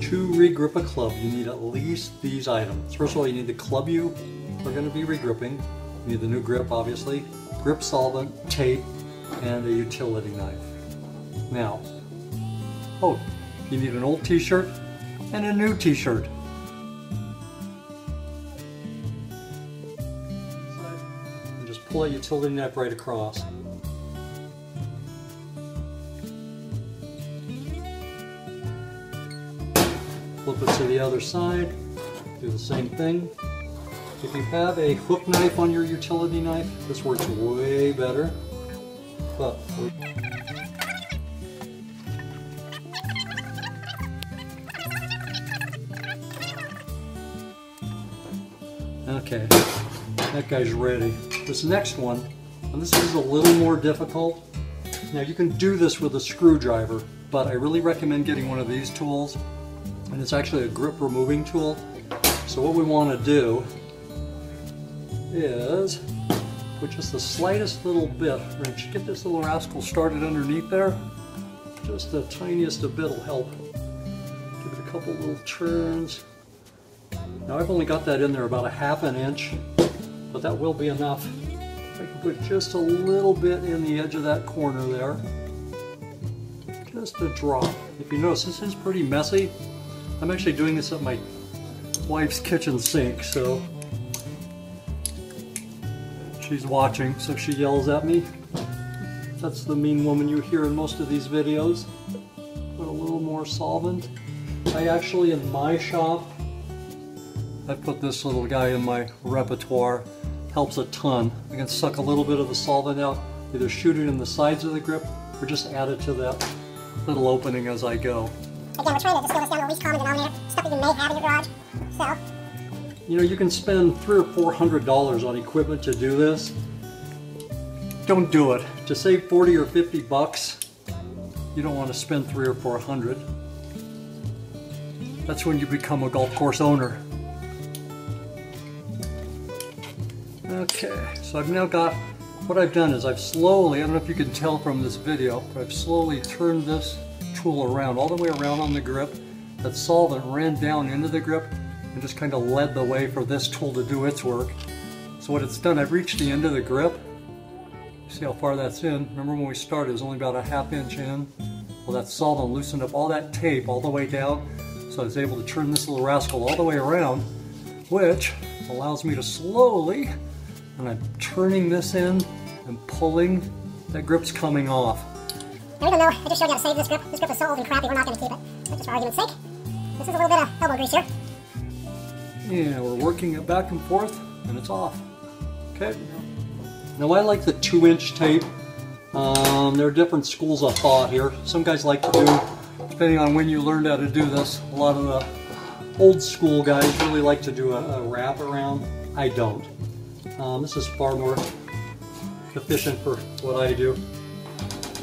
To regrip a club, you need at least these items. First of all, you need the club you are going to be regripping. You need the new grip, obviously, grip solvent, tape, and a utility knife. Now, oh, you need an old t-shirt and a new t-shirt. And just pull that utility knife right across. Flip it to the other side, do the same thing. If you have a hook knife on your utility knife, this works way better. But okay, that guy's ready. This next one, and this is a little more difficult. Now you can do this with a screwdriver, but I really recommend getting one of these tools. And it's actually a grip removing tool. So what we want to do is with just the slightest little bit, we're going to get this little rascal started underneath there. Just the tiniest of bit will help. Give it a couple little turns. Now I've only got that in there about a ½ an inch, but that will be enough. I can put just a little bit in the edge of that corner there. Just a drop. If you notice, this is pretty messy. I'm actually doing this at my wife's kitchen sink, so she's watching, so if she yells at me, that's the mean woman you hear in most of these videos. Put a little more solvent. I actually, in my shop, I put this little guy in my repertoire. Helps a ton. I can suck a little bit of the solvent out, either shoot it in the sides of the grip, or just add it to that little opening as I go. Again, we're trying to distill this down to the least common denominator, stuff that you may have in your garage. So, you know, you can spend $300 or $400 on equipment to do this. Don't do it. To save 40 or 50 bucks, you don't want to spend $300 or $400. That's when you become a golf course owner. Okay, so I've now got, what I've done is I've slowly, I don't know if you can tell from this video, but I've slowly turned this tool around, all the way around on the grip. That solvent ran down into the grip and just kind of led the way for this tool to do its work. So what it's done, I've reached the end of the grip. See how far that's in? Remember when we started, it was only about a ½ inch in? Well, that solvent loosened up all that tape all the way down, so I was able to turn this little rascal all the way around, which allows me to slowly, and I'm turning this in and pulling, that grip's coming off. Now even though I just showed you how to save this grip is so old and crappy, we're not going to keep it. But just for argument's sake, this is a little bit of elbow grease here. Yeah, we're working it back and forth, and it's off. Okay. Now I like the 2-inch tape. There are different schools of thought here. Some guys like to do, depending on when you learned how to do this, a lot of the old school guys really like to do a wrap around. I don't. This is far more efficient for what I do.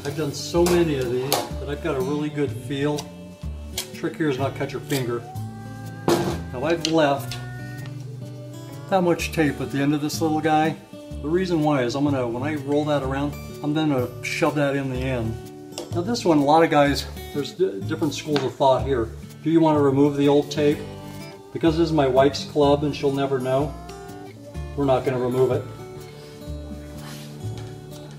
I've done so many of these that I've got a really good feel. The trick here is not cut your finger. Now I've left that much tape at the end of this little guy. The reason why is when I roll that around, I'm then going to shove that in the end. Now this one, a lot of guys, there's different schools of thought here. Do you want to remove the old tape? Because this is my wife's club and she'll never know, we're not going to remove it.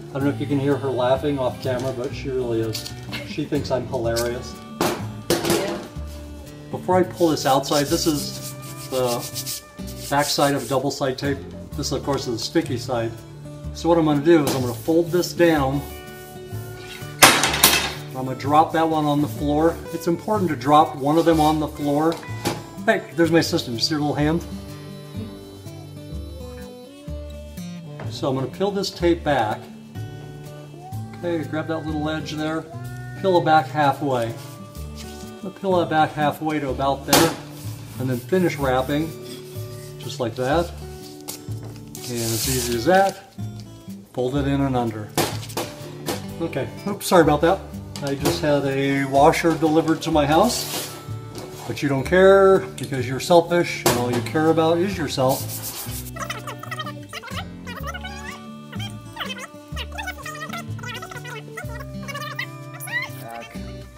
I don't know if you can hear her laughing off camera, but she really is. She thinks I'm hilarious. Yeah. Before I pull this outside, this is the back side of double side tape. This, of course, is the sticky side. So what I'm going to do is I'm going to fold this down. I'm going to drop that one on the floor. It's important to drop one of them on the floor. Hey, there's my sister. You see her little hand? So I'm going to peel this tape back. Okay, grab that little edge there, peel it back halfway. I'm going to peel that back halfway to about there, and then finish wrapping, just like that. And as easy as that, fold it in and under. Okay, oops, sorry about that. I just had a washer delivered to my house, but you don't care because you're selfish and all you care about is yourself.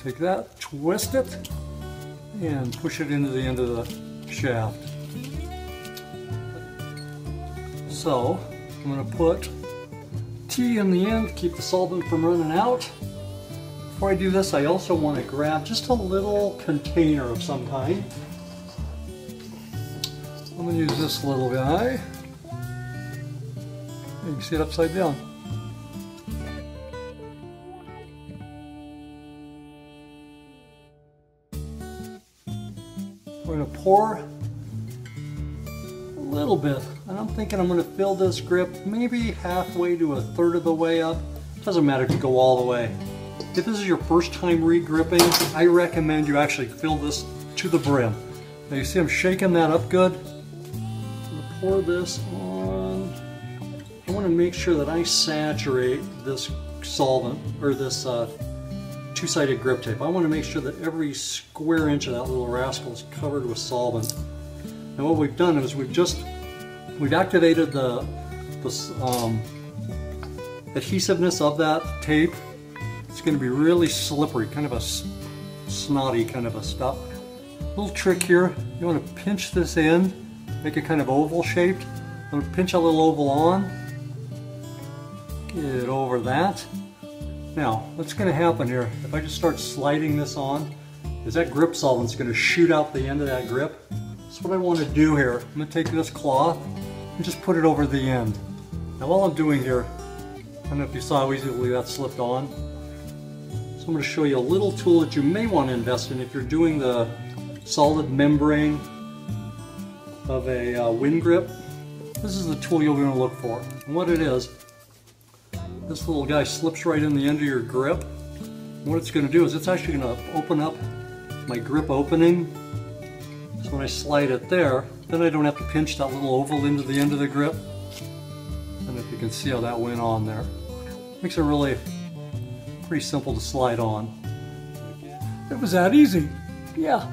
Take that, twist it, and push it into the end of the shaft. So I'm going to put T in the end, keep the solvent from running out. Before I do this, I also want to grab just a little container of some kind. I'm going to use this little guy. You can see it upside down. We're going to pour a little bit, and I'm thinking I'm going to fill this grip maybe halfway to a third of the way up. Doesn't matter if you go all the way. If this is your first time regripping, I recommend you actually fill this to the brim. Now you see I'm shaking that up good. I'm going to pour this on. I want to make sure that I saturate this solvent, or this two-sided grip tape. I want to make sure that every square inch of that little rascal is covered with solvent. And what we've done is we've activated the adhesiveness of that tape. It's going to be really slippery, kind of a snotty kind of a stuff. Little trick here, you want to pinch this in, make it kind of oval shaped. I'm going to pinch a little oval on, get over that. Now, what's going to happen here, if I just start sliding this on, is that grip solvent's going to shoot out the end of that grip. That's what I want to do here. I'm going to take this cloth and just put it over the end. Now while I'm doing here, I don't know if you saw how easily that slipped on. So I'm going to show you a little tool that you may want to invest in if you're doing the solid membrane of a wind grip. This is the tool you're going to look for. And what it is, this little guy slips right in the end of your grip. And what it's going to do is it's actually going to open up my grip opening. So when I slide it there, then I don't have to pinch that little oval into the end of the grip. And if you can see how that went on there. Makes it really pretty simple to slide on. It was that easy. Yeah.